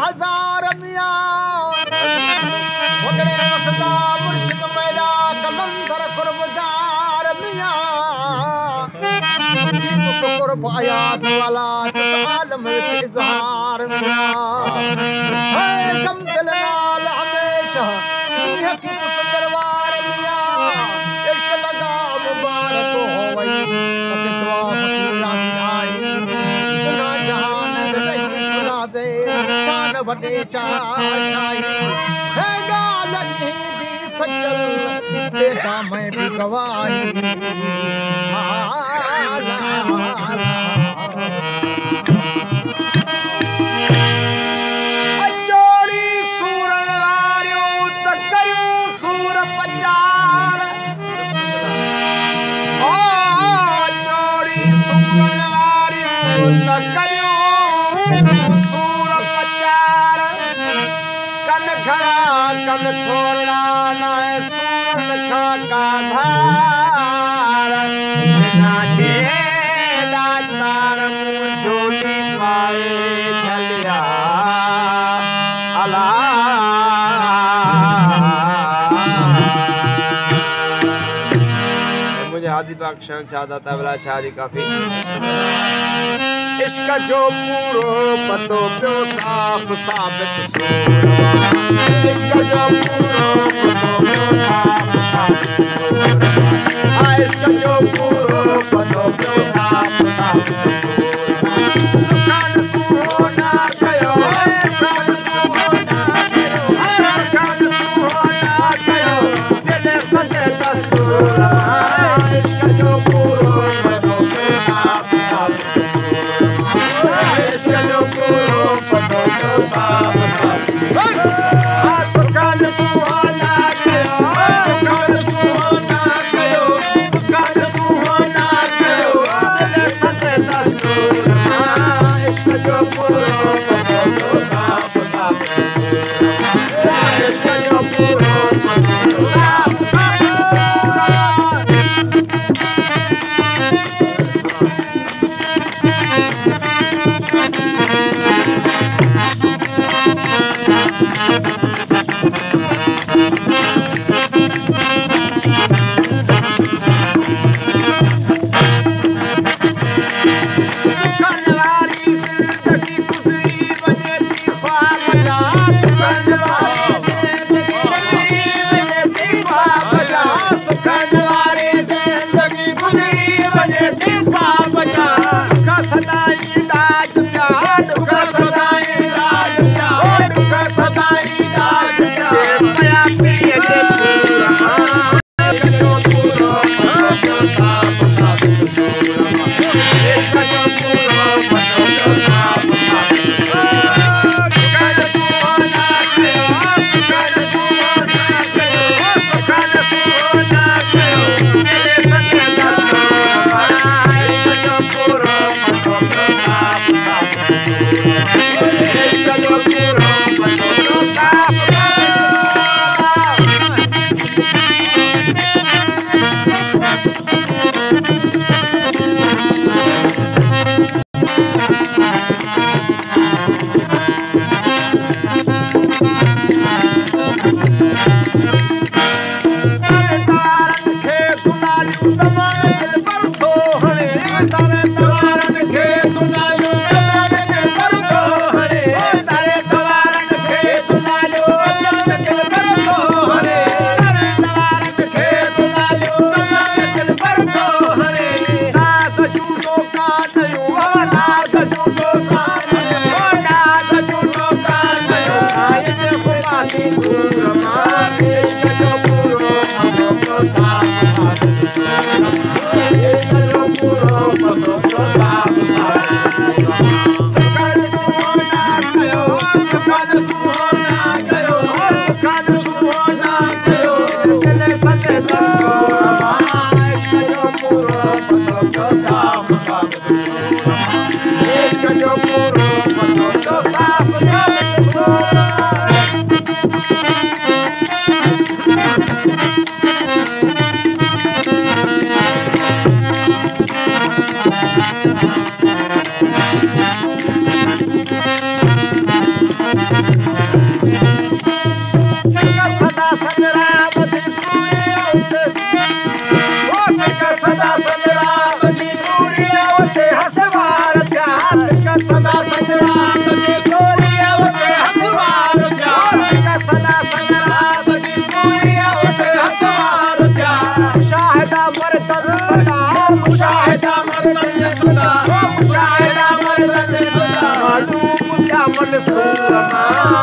हजार मियां वगड़े वसदा मुर्शिद मैदा कलंदर कुर्बदार मियां की तो कुर्ब आयात वाला आलम इजहार मियां है कम दिल नाल हमेशा ये की तो दरबार मियां इश्क लगा मुबारक हो वई अते दुआ फकीरां दी आई ना जहान दही सुना दे शान वडे चाशाई है गाल दी सजल बेटा मैं भी गवाही अचोड़ी सूरन वारियूं त कयूं सूर पचार अचोड़ी सूरन वारियूं त कयूं सूर पचार कन खड़ा कन थोड़ा ना सूरन खा का धार नाचे दास्तार झोली पाए झलिया अला मुझे हादी पाक शान चाहता तबला शादी काफी इश्क जो पूरो पतो पियो साफ साबित इश्क जो पूरो पतो पियो साफ साबित इश्क जो पूरो पतो पियो साफ साबित कान तू हो ना कयो कान तू हो ना कयो कान तू हो ना कयो दिल फसे दस्तूर इश्क जो पूरो पतो पियो साफ साबित इश्क जो पूरो पतो पियो साफ साबित कान तू हो ना कयो कान तू हो ना कयो कान तू हो ना कयो दिल फसे दस्तूर इश्क जो पूरो पतो पियो साफ साबित इश्क जो पूरो पतो पियो साफ साबित सदा संग्राम की सूर्य उठे हथवार जा सदा संग्राम की सूर्य उठे हथवार जा मुशाहिदा मर्दन सदा मुशाहिदा मर्दन सदा मुशाहिदा मर्दन सदा मालूम क्या मंसूर